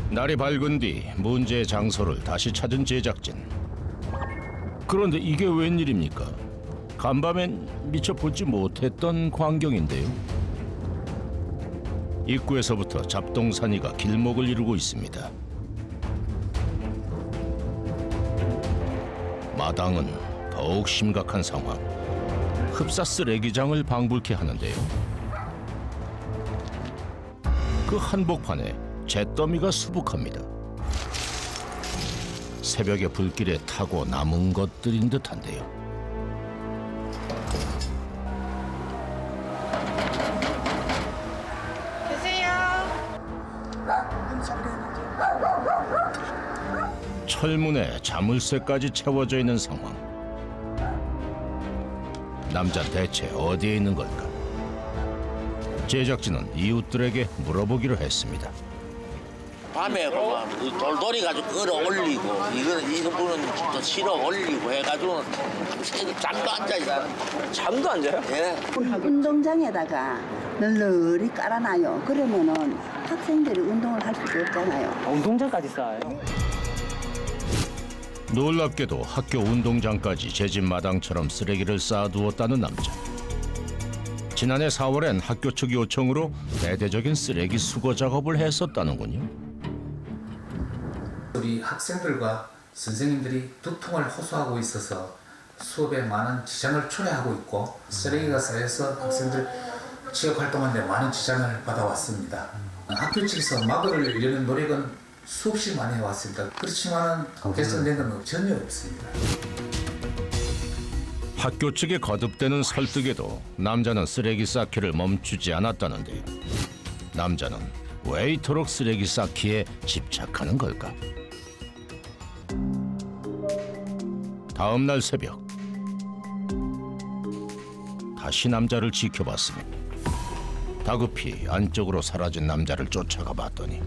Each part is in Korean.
날이 밝은 뒤 문제의 장소를 다시 찾은 제작진. 그런데 이게 웬일입니까? 간밤엔 미처 보지 못했던 광경인데요. 입구에서부터 잡동사니가 길목을 이루고 있습니다. 마당은 더욱 심각한 상황. 흡사 쓰레기장을 방불케 하는데요. 그 한복판에 잿더미가 수북합니다. 새벽의 불길에 타고 남은 것들인 듯한데요. 철문에 자물쇠까지 채워져 있는 상황. 남자 대체 어디에 있는 걸까? 제작진은 이웃들에게 물어보기로 했습니다. 밤에 그만 돌돌이 가지고 끌어올리고 이분은 또 실어 올리고 해가지고 잠도 안 자요. 잠도 안 자요? 예. 운동장에다가 널널히 깔아놔요. 그러면은 학생들이 운동을 할 수도 없잖아요. 운동장까지 쌓아요? 놀랍게도 학교 운동장까지 제 집 마당처럼 쓰레기를 쌓아두었다는 남자. 지난해 4월엔 학교 측 요청으로 대대적인 쓰레기 수거 작업을 했었다는군요. 우리 학생들과 선생님들이 두통을 호소하고 있어서 수업에 많은 지장을 초래하고 있고 쓰레기가 쌓여서 학생들 취업활동하는 데 많은 지장을 받아왔습니다. 학교 측에서 막으려는 노력은 수없이 많이 해왔습니다. 그렇지만 개선된 건 전혀 없습니다. 학교 측의 거듭되는 설득에도 남자는 쓰레기 쌓기를 멈추지 않았다는데요. 남자는 왜 이토록 쓰레기 쌓기에 집착하는 걸까? 다음 날 새벽, 다시 남자를 지켜봤습니다. 다급히 안쪽으로 사라진 남자를 쫓아가 봤더니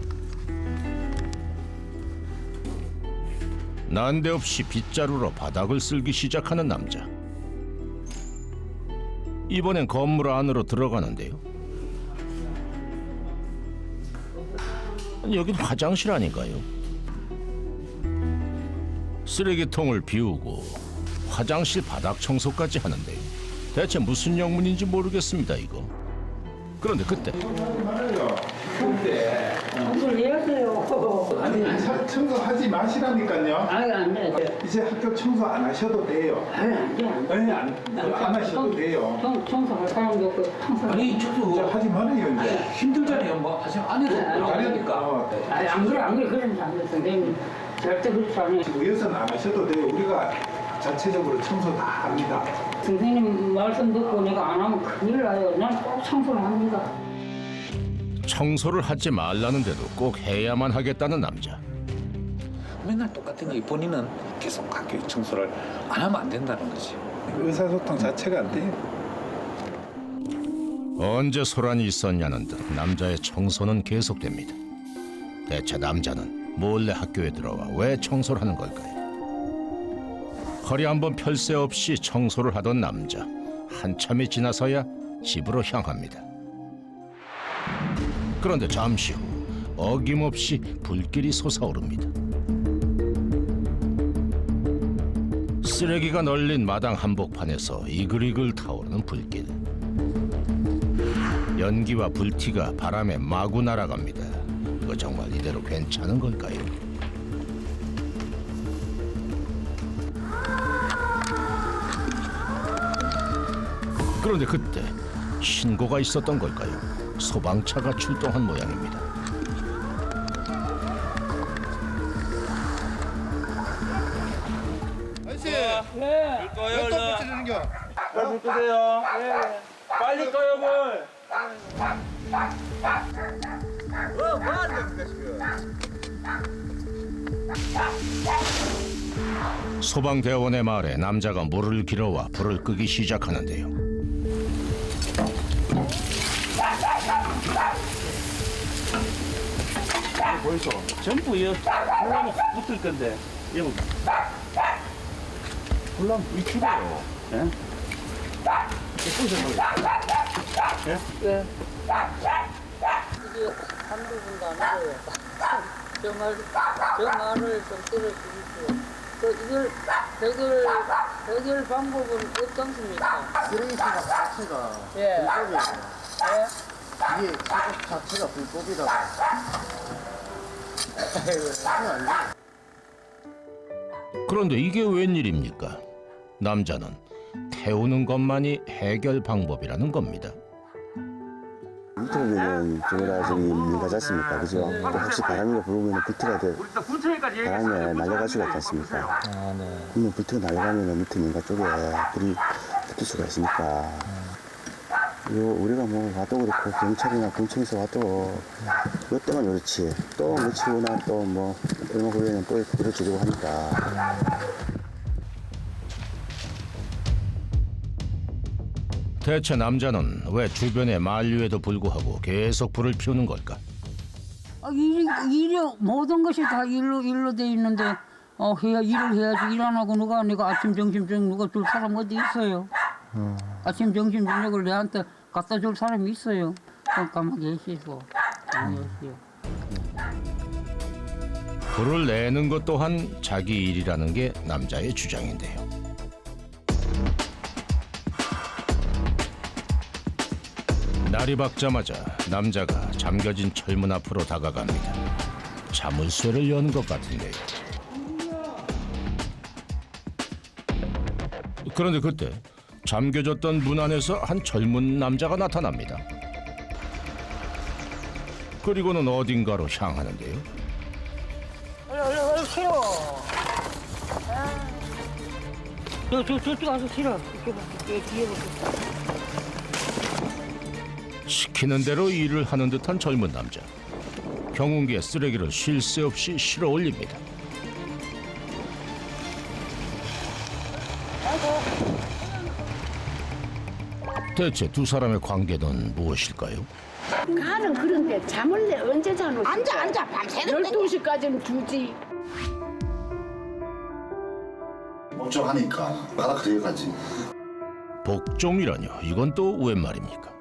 난데없이 빗자루로 바닥을 쓸기 시작하는 남자. 이번엔 건물 안으로 들어가는데요. 여긴 화장실 아닌가요? 쓰레기통을 비우고 화장실 바닥 청소까지 하는데요. 대체 무슨 영문인지 모르겠습니다, 이거. 그런데 그때 청소를 해야 돼요. 아니 청소하지 마시라니까요. 아유, 안 돼. 이제 학교 청소 안 하셔도 돼요. 아유, 안 돼, 안 돼. 네, 안 하셔도 돼요. 청소할 사람도 없고 청소. 아니 이제 청소 하지 말아요 이제. 힘들잖아요. 뭐 하시면 안 해도 그러니까 아니, 안 그래, 안 그래. 그런 안 돼. 선생님 절대 그렇지 않아요. 위에서는 안 하셔도 돼요. 우리가 자체적으로 청소 다 합니다. 선생님 말씀 듣고 내가 안 하면 큰일 나요. 난 꼭 청소를 합니다. 청소를 하지 말라는데도 꼭 해야만 하겠다는 남자. 맨날 똑같은 게 본인은 계속 학교 청소를 안 하면 안 된다는 거지. 의사소통 자체가 안 돼요. 언제 소란이 있었냐는 듯 남자의 청소는 계속됩니다. 대체 남자는 몰래 학교에 들어와 왜 청소를 하는 걸까요? 허리 한번 펼 새 없이 청소를 하던 남자. 한참이 지나서야 집으로 향합니다. 그런데 잠시 후 어김없이 불길이 솟아오릅니다. 쓰레기가 널린 마당 한복판에서 이글이글 타오르는 불길. 연기와 불티가 바람에 마구 날아갑니다. 이거 정말 이대로 괜찮은 걸까요? 그런데 그때 신고가 있었던 걸까요? 소방차가 출동한 모양입니다. 아저씨, 네. 거요, 얼른. 붙이는 겨. 빨리 끄세요. 네. 빨리 꺼요, 물. 뭐 하는 겁니까 지금? 소방대원의 말에 남자가 물을 길어와 불을 끄기 시작하는데요. 보이소? 전부 이 혼란이 붙을 건데 이거 혼란 위치가요. 예? 보이세요? 예? 이게 한두 분도 안 해요. 저 말을 좀 들어주십시오. 이걸 해결 방법은 어떻습니까? 쓰레기차가 자체가 예. 불법이에요. 예? 이게 작업 자체가 불법이라고. 하면 안 돼요. 그런데 이게 웬일입니까? 남자는 태우는 것만이 해결 방법이라는 겁니다. 불태우면 저거라 저기 물 가지 않습니까? 그죠? 또 혹시 바람이 불으면 불태가 바람에 날아갈 수가 있지 않습니까? 그러면 불태가 날아가면 밑에 뭔가 쪽에 불이 붙을 수가 있으니까 우리가 뭐 와도 그렇고 경찰이나 군청에서 와도 이때만 그렇지 또 며칠 후나 또 뭐 얼마 후에는 또 불을 지르고 하니까 대체 남자는 왜 주변의 만류에도 불구하고 계속 불을 피우는 걸까? 일이 모든 것이 다 일로 돼 있는데 일을 해야지. 일 안 하고 내가 아침 점심 저녁 누가 줄 사람 어디 있어요? 아침 점심 저녁을 내한테 갖다 줄 사람이 있어요. 깜깜하게 계시고. 불을 내는 것 또한 자기 일이라는 게 남자의 주장인데요. 날이 밝자마자 남자가 잠겨진 철문 앞으로 다가갑니다. 자물쇠를 여는 것 같은데요. 그런데 그때 잠겨졌던 문 안에서 한 젊은 남자가 나타납니다. 그리고는 어딘가로 향하는데요. 얼른 실어. 저쪽 가서 실어. 뒤에 보세요. 시키는 대로 일을 하는 듯한 젊은 남자. 경운기에 쓰레기를 쉴 새 없이 실어 올립니다. 대체 두 사람의 관계는 무엇일까요? 가는 그런데 잠을 내 언제 자노? 앉아 밤새는 12시까지는 주지. 멀쩡하니까 받아들여가지. 복종이라뇨? 이건 또 웬 말입니까?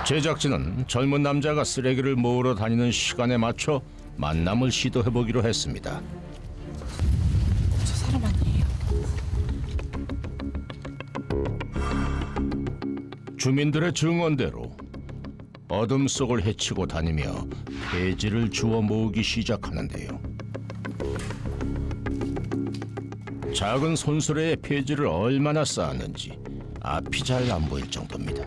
제작진은 젊은 남자가 쓰레기를 모으러 다니는 시간에 맞춰 만남을 시도해보기로 했습니다. 저 사람 아니에요. 주민들의 증언대로 어둠 속을 헤치고 다니며 폐지를 주워 모으기 시작하는데요. 작은 손수레에 폐지를 얼마나 쌓았는지 앞이 잘 안 보일 정도입니다.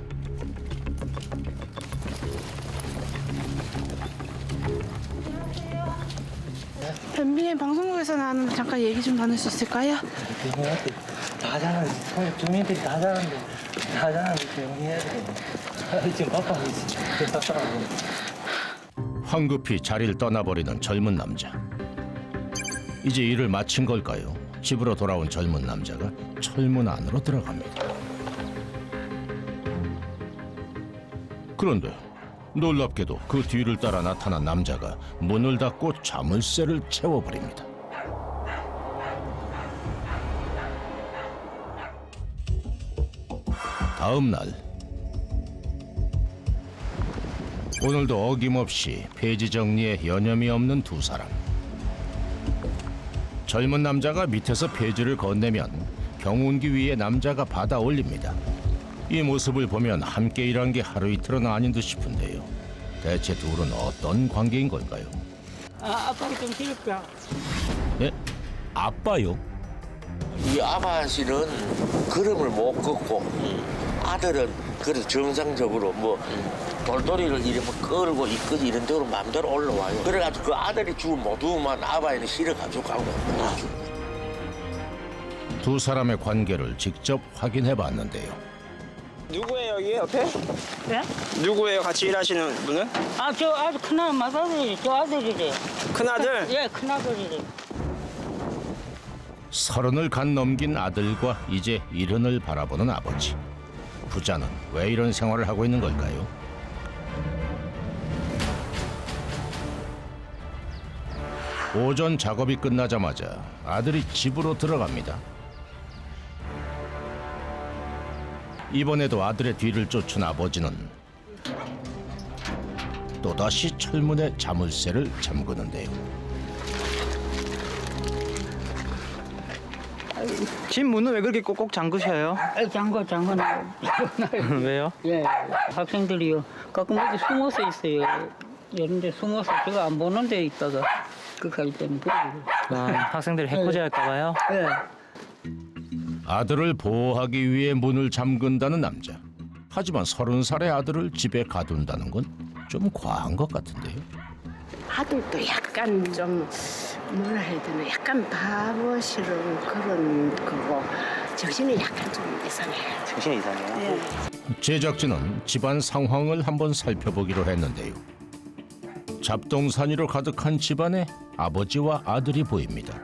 변비의 방송국에서 나왔는데 잠깐 얘기 좀 나눌 수 있을까요? 다 잘하는데 주민들이 다 잘하는데 조용히 해야 돼. 지금 바빠하고 있어. 황급히 자리를 떠나버리는 젊은 남자. 이제 일을 마친 걸까요? 집으로 돌아온 젊은 남자가 철문 안으로 들어갑니다. 그런데 놀랍게도 그 뒤를 따라 나타난 남자가 문을 닫고 자물쇠를 채워버립니다. 다음 날 오늘도 어김없이 폐지 정리에 여념이 없는 두 사람. 젊은 남자가 밑에서 폐지를 건네면 경운기 위에 남자가 받아 올립니다. 이 모습을 보면 함께 일한 게 하루 이틀은 아닌 듯 싶은데요. 대체 둘은 어떤 관계인 걸까요? 아빠가 좀 싫을까? 네? 아빠요? 이 아바씨는 걸음을 못 걷고 아들은 그래도 정상적으로 뭐 돌돌이를 이러면 끌고 이끄지 이런 데로 마음대로 올라와요. 그래가지고 그 아들이 죽으면 모두만 아바이는 실어가지고 가고 두 사람의 관계를 직접 확인해 봤는데요. 누구예요 여기 옆에? 네? 누구예요 같이 일하시는 분은? 저 아들 큰아들 맏아들이 저 아들이래. 큰아들? 예, 큰아들이래. 30을 간 넘긴 아들과 이제 70을 바라보는 아버지. 부자는 왜 이런 생활을 하고 있는 걸까요? 오전 작업이 끝나자마자 아들이 집으로 들어갑니다. 이번에도 아들의 뒤를 쫓은 아버지는 또다시 철문에 자물쇠를 잠그는데요. 집 문은 왜 그렇게 꼭꼭 잠그셔요? 잠궈놔요. 왜요? 예, 학생들이요. 가끔 어디 숨어서 있어요. 이런데 숨어서 제가 안 보는 데 있다가 그까지 때문에 그래요. 학생들이 해코지 할까봐요? 예. 아들을 보호하기 위해 문을 잠근다는 남자. 하지만 30살의 아들을 집에 가둔다는 건 좀 과한 것 같은데요. 아들도 약간 좀 뭐라 해야 되나 약간 바보스러운 그런 거고 정신이 약간 좀 이상해요. 정신이 이상해요? 네. 제작진은 집안 상황을 한번 살펴보기로 했는데요. 잡동사니로 가득한 집안에 아버지와 아들이 보입니다.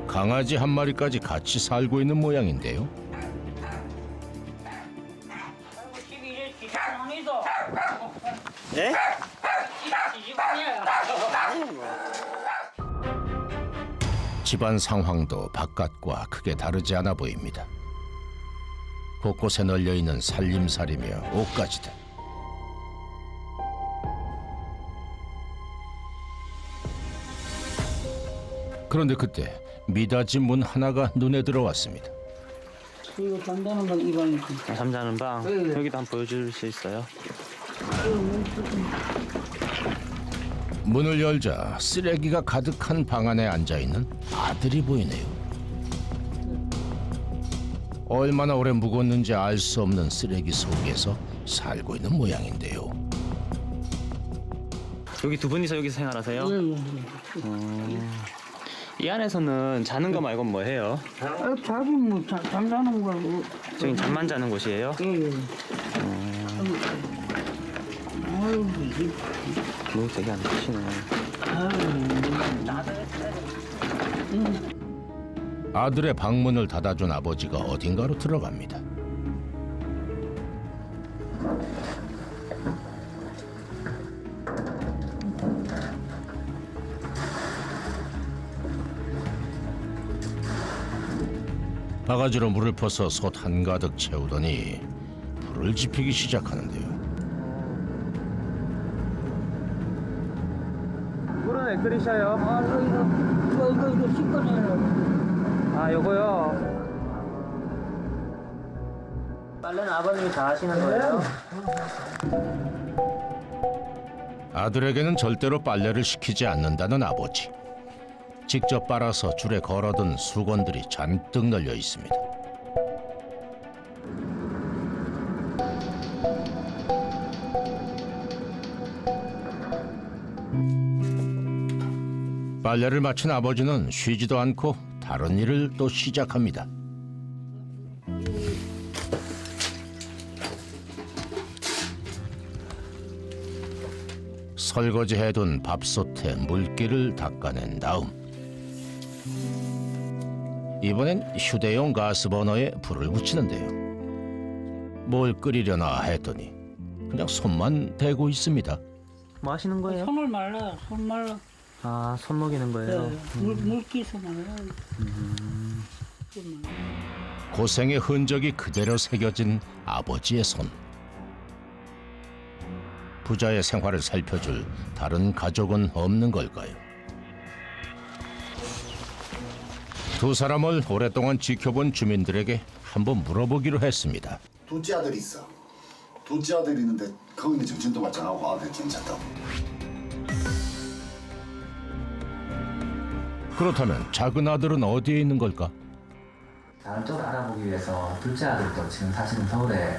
강아지 한 마리까지 같이 살고 있는 모양인데요. 네? 집안 상황도 바깥과 크게 다르지 않아 보입니다. 곳곳에 널려 있는 살림살이며 옷가지들. 그런데 그때 미닫이 문 하나가 눈에 들어왔습니다. 이거 잠자는 방 이 방이지. 잠자는 방? 네. 여기도 한번 보여줄 수 있어요? 문을 열자 쓰레기가 가득한 방 안에 앉아있는 아들이 보이네요. 얼마나 오래 묵었는지 알 수 없는 쓰레기 속에서 살고 있는 모양인데요. 여기 두 분이서 여기서 생활하세요? 이 안에서는 자는 거 말고 뭐 해요? 자기 뭐 잠자는 거고. 저기 잠만 자는 곳이에요? 예. 아유, 뭐 되게 안 드시네. 아들의 방문을 닫아준 아버지가 어딘가로 들어갑니다. 바가지로 물을 퍼서 솥 한가득 채우더니 불을 지피기 시작하는데요. 물은 왜 끓이셔요? 이거 씻어내려고. 아, 요거요? 빨래는 아버님이 다 하시는 거예요? 아들에게는 절대로 빨래를 시키지 않는다는 아버지. 직접 빨아서 줄에 걸어둔 수건들이 잔뜩 널려 있습니다. 빨래를 마친 아버지는 쉬지도 않고 다른 일을 또 시작합니다. 설거지해둔 밥솥에 물기를 닦아낸 다음 이번엔 휴대용 가스버너에 불을 붙이는데요. 뭘 끓이려나 했더니 그냥 손만 대고 있습니다. 뭐 하시는 거예요? 손을 말라, 손 말라. 아, 손 먹이는 거예요? 네, 물기서 말라. 고생의 흔적이 그대로 새겨진 아버지의 손. 부자의 생활을 살펴줄 다른 가족은 없는 걸까요? 두 사람을 오랫동안 지켜본 주민들에게 한번 물어보기로 했습니다. 둘째 아들이 있어. 둘째 아들이 있는데 거기는 정신도 말짱하고 아들 괜찮다고. 그렇다면 작은 아들은 어디에 있는 걸까? 다른 쪽을 알아보기 위해서 둘째 아들도 지금 사실은 서울에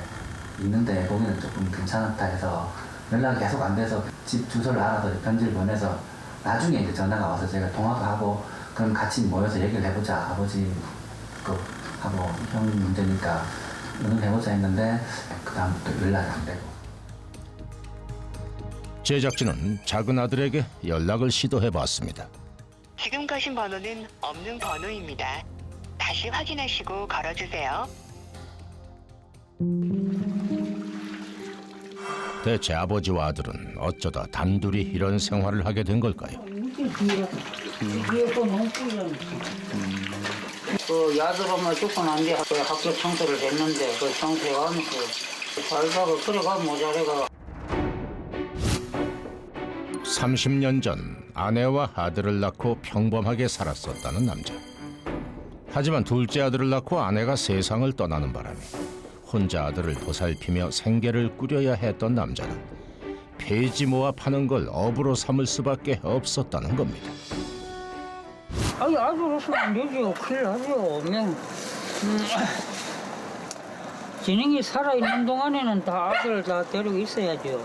있는데 거기는 조금 괜찮다 해서 연락이 계속 안 돼서 집 주소를 알아서 편지를 보내서 나중에 이제 전화가 와서 제가 통화도 하고 그럼 같이 모여서 얘기를 해보자. 아버지 하고 형 문제니까 의논해보자 했는데 그 다음부터 연락이 안 되고. 제작진은 작은 아들에게 연락을 시도해봤습니다. 지금 거신 번호는 없는 번호입니다. 다시 확인하시고 걸어주세요. 대체 아버지와 아들은 어쩌다 단둘이 이런 생활을 하게 된 걸까요? 그 야들 엄마 조건 안 돼. 학교 청소를 했는데 그 청소해가면서 알바가 그래가 모자래가. 30년 전 아내와 아들을 낳고 평범하게 살았었다는 남자. 하지만 둘째 아들을 낳고 아내가 세상을 떠나는 바람에 혼자 아들을 보살피며 생계를 꾸려야 했던 남자는 폐지 모아 파는 걸 업으로 삼을 수밖에 없었다는 겁니다. 아니 아들로서는 안 되죠. 큰일 나죠. 진행이 살아있는 동안에는 다 아들 다 데리고 있어야죠.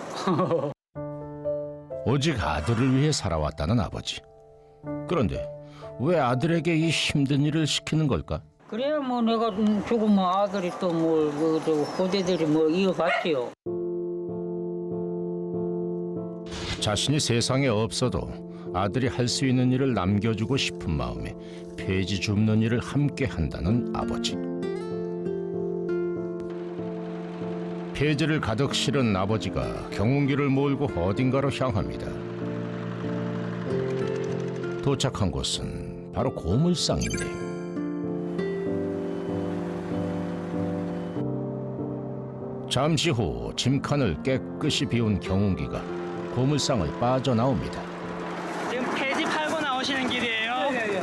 오직 아들을 위해 살아왔다는 아버지. 그런데 왜 아들에게 이 힘든 일을 시키는 걸까? 그래야 뭐 내가 죽으면 아들이 또 뭐 후대들이 뭐 이어받지요. 자신이 세상에 없어도 아들이 할 수 있는 일을 남겨주고 싶은 마음에 폐지 줍는 일을 함께 한다는 아버지. 폐지를 가득 실은 아버지가 경운기를 몰고 어딘가로 향합니다. 도착한 곳은 바로 고물상인데요. 잠시 후 짐칸을 깨끗이 비운 경운기가 고물상을 빠져나옵니다. 지금 폐지 팔고 나오시는 길이에요? 예.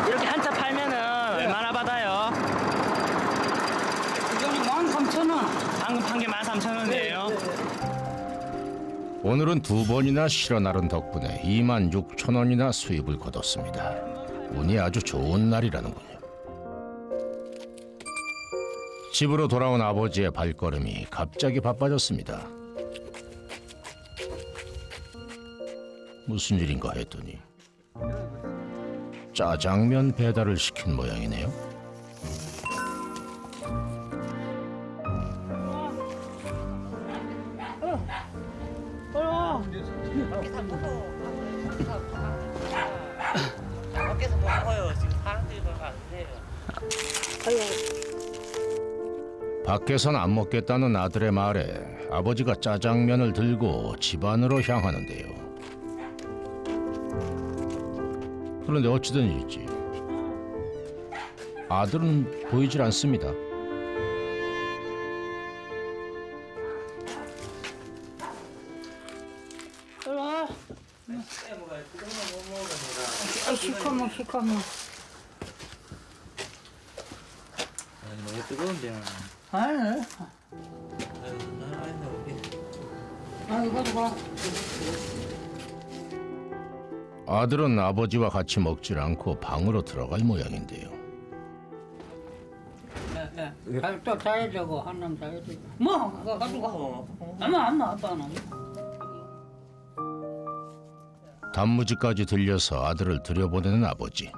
이렇게 한 차 팔면은 얼마나 받아요? 이거는 13,000원. 방금 판 게 13,000원이에요. 오늘은 2번이나 실어 나른 덕분에 26,000원이나 수입을 거뒀습니다. 운이 아주 좋은 날이라는군요. 집으로 돌아온 아버지의 발걸음이 갑자기 바빠졌습니다. 무슨 일인가 했더니 짜장면 배달을 시킨 모양이네요. 밖에서 먹어요. 지금 사람들이 안 돼요. 밖에선 안 먹겠다는 아들의 말에 아버지가 짜장면을 들고 집 안으로 향하는데요. 그런데 어찌된 일인지 아들은 보이질 않습니다. 시커먼. 너무 뜨거운데. 아니. 이거 봐. 아들은 아버지와 같이 먹질 않고 방으로 들어갈 모양인데요. 또 자야 되고 한남 자야 되고. 뭐 그거 가지고 가. 엄마 아빠는. 단무지까지 들려서 아들을 들여보내는 아버지.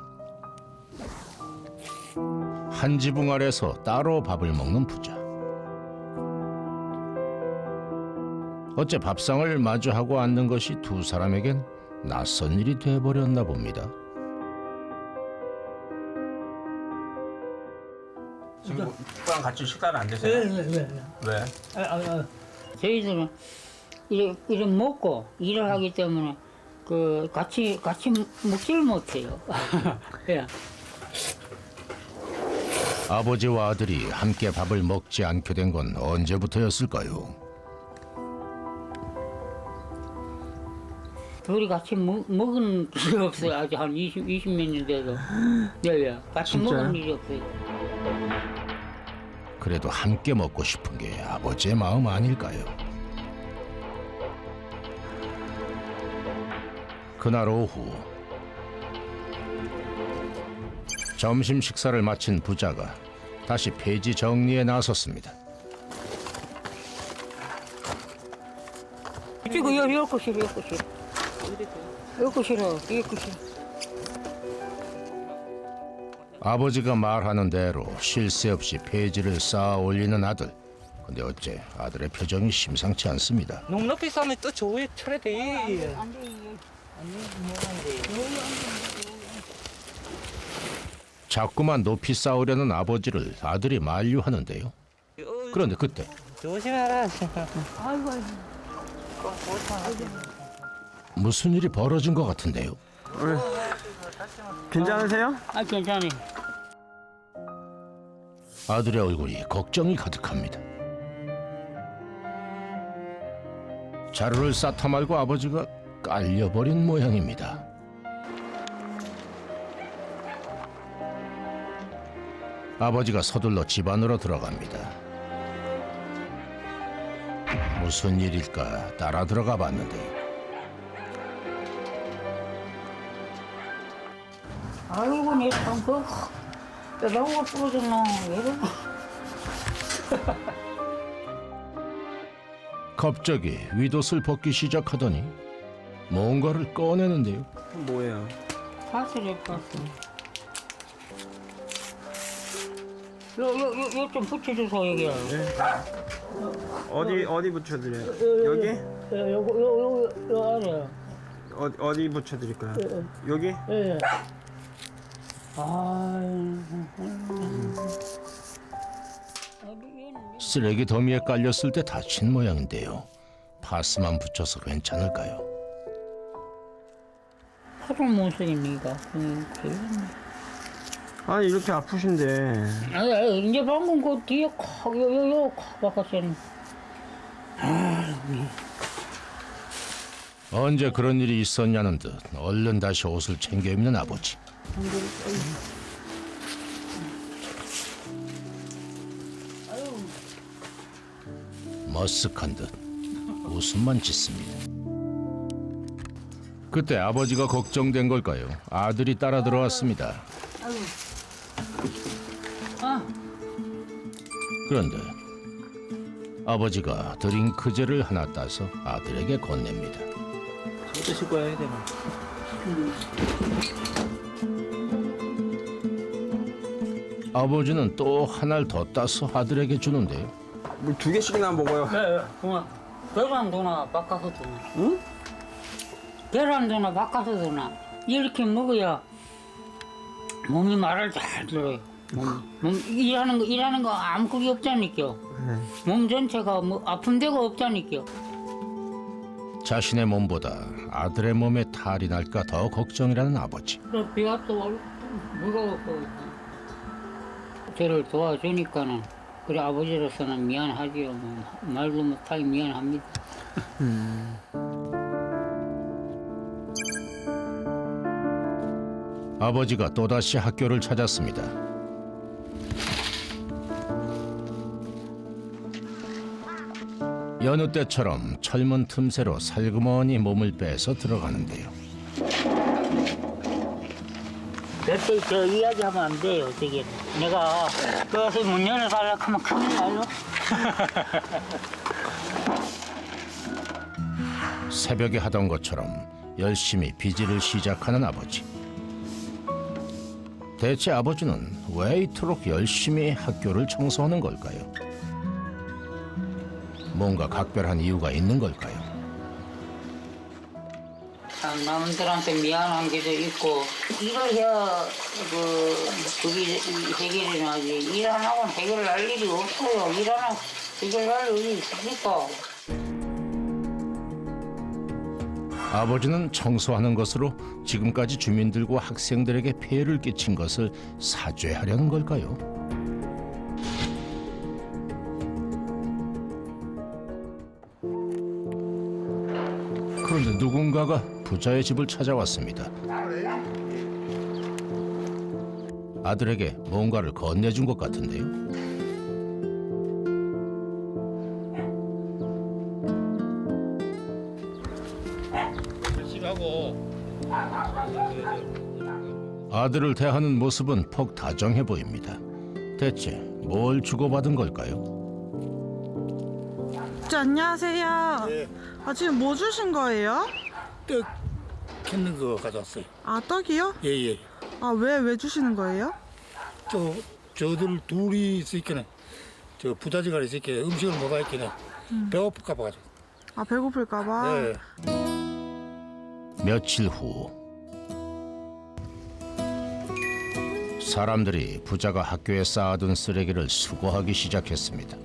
한 지붕 아래서 따로 밥을 먹는 부자. 어째 밥상을 마주하고 앉는 것이 두 사람에겐 낯선 일이 돼버렸나 봅니다. 지금 오빠랑 같이 식사를 안 드세요? 왜? 저희들은 이래 먹고 일을 하기 때문에 그 같이 먹지를 못해요. 예. 아버지와 아들이 함께 밥을 먹지 않게 된 건 언제부터였을까요? 둘이 같이 먹은 일이 없어요. 아직 한 20몇 년 돼도. 네, 같이 진짜요? 먹은 일이 없어요. 그래도 함께 먹고 싶은 게 아버지의 마음 아닐까요? 그날 오후 점심 식사를 마친 부자가 다시 폐지 정리에 나섰습니다. 지금 열고 싫어. 아버지가 말하는 대로 쉴 새 없이 폐지를 쌓아 올리는 아들. 근데 어째 아들의 표정이 심상치 않습니다. 너무 높이 싸면 또 조에 철에 돼. 자꾸만 높이 쌓으려는 아버지를 아들이 만류하는데요. 그런데 그때 조심해라. 아이고. 무슨 일이 벌어진 것 같은데요. 괜찮으세요? 괜찮아요. 아들의 얼굴이 걱정이 가득합니다. 자루를 쌓다 말고 아버지가 깔려버린 모양입니다. 아버지가 서둘러 집 안으로 들어갑니다. 무슨 일일까 따라 들어가 봤는데요. 아이고 내참그 뼈다구가 부러졌나 왜 이러나. 갑자기 윗옷을 벗기 시작하더니 뭔가를 꺼내는데요. 뭐예요? 파스를 봤어. 요 좀 붙여줘서 여기야. 어디 붙여드려요? 여기? 요 아래. 어디 붙여드릴까요? 여기? 예. 쓰레기 더미에 깔렸을 때 다친 모양인데요. 파스만 붙여서 괜찮을까요? 팔을 못 쓰겠니까. 아니 이렇게 아프신데. 아니 이제 방금 그 뒤에 요 바깥에는. 언제 그런 일이 있었냐는 듯 얼른 다시 옷을 챙겨 입는 아버지. 머쓱한 듯 웃음만 짓습니다. 그때 아버지가 걱정된 걸까요? 아들이 따라 들어왔습니다. 그런데 아버지가 드링크젤을 하나 따서 아들에게 건넵니다. 드실 거야, 되나? 아버지는 또 하나를 더 따서 아들에게 주는데요. 물 2개씩이나 먹어요. 네, 그만. 계란 도나 바꿔서 도나. 응? 계란 도나 바꿔서 도나. 이렇게 먹어야 몸이 말을 잘 들어요. 몸 일하는 거 아무 그게 없자니까. 몸 전체가 뭐 아픈 데가 없자니까. 자신의 몸보다 아들의 몸에 탈이 날까 더 걱정이라는 아버지. 비가 또 무거웠고 저를 도와주니까는 그래 아버지로서는 미안하지요. 뭐, 말도 못하게 미안합니다. 아버지가 또다시 학교를 찾았습니다. 여느 때처럼 철문 틈새로 살그머니 몸을 빼서 들어가는데요. 그때 저 이야기하면 안 돼요. 저게 내가 그래서 문 열어달라고 하면 큰일 나요. 새벽에 하던 것처럼 열심히 비질을 시작하는 아버지. 대체 아버지는 왜 이토록 열심히 학교를 청소하는 걸까요? 뭔가 각별한 이유가 있는 걸까요? 참 남들한테 미안한 게도 있고 일을 해야 그게 해결이 나지. 일 안 하고는 해결할 일이 없어요. 일 안 하고 해결할 일이 있으니까. 아버지는 청소하는 것으로 지금까지 주민들과 학생들에게 피해를 끼친 것을 사죄하려는 걸까요? 그런데 누군가가 부자의 집을 찾아왔습니다. 아들에게 뭔가를 건네준 것 같은데요. 아들을 대하는 모습은 퍽 다정해 보입니다. 대체 뭘 주고받은 걸까요? 안녕하세요. 네. 지금 뭐 주신 거예요? 떡 캔는 거 가져왔어요. 아, 떡이요? 예예. 왜 주시는 거예요? 저들 둘이 있으니까 저 부자지간이 있으니까 음식을 못 하니까 배고플까 봐 가지고. 아, 배고플까 봐. 네. 며칠 후 사람들이 부자가 학교에 쌓아둔 쓰레기를 수거하기 시작했습니다.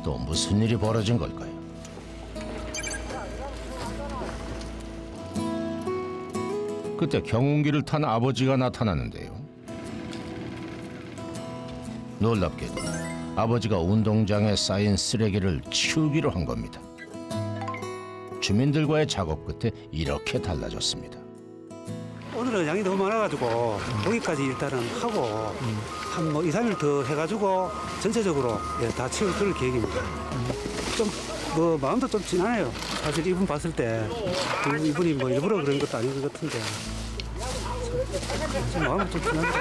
또 무슨 일이 벌어진 걸까요? 그때 경운기를 탄 아버지가 나타나는데요. 놀랍게도 아버지가 운동장에 쌓인 쓰레기를 치우기로 한 겁니다. 주민들과의 작업 끝에 이렇게 달라졌습니다. 오늘은 양이 너무 많아가지고 거기까지 일단은 하고 한 뭐 2, 3일 더 해가지고 전체적으로 다 채울 그럴 계획입니다. 좀 뭐 마음도 좀 진하네요. 사실 이분 봤을 때 이분이 뭐 일부러 그런 것도 아닌 것 같은데 좀 마음이 좀 진하네요.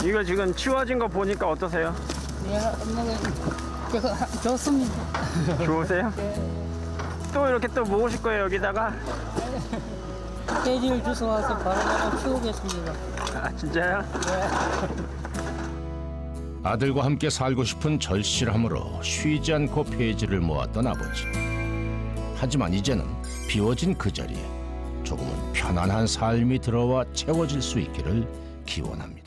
이거 지금 치워진 거 보니까 어떠세요? 좋습니다. 좋으세요? 또 이렇게 또 모으실 거예요 여기다가? 돼지를 주워와서 바로 키우겠습니다. 아 진짜요? 아들과 함께 살고 싶은 절실함으로 쉬지 않고 폐지를 모았던 아버지. 하지만 이제는 비워진 그 자리에 조금은 편안한 삶이 들어와 채워질 수 있기를 기원합니다.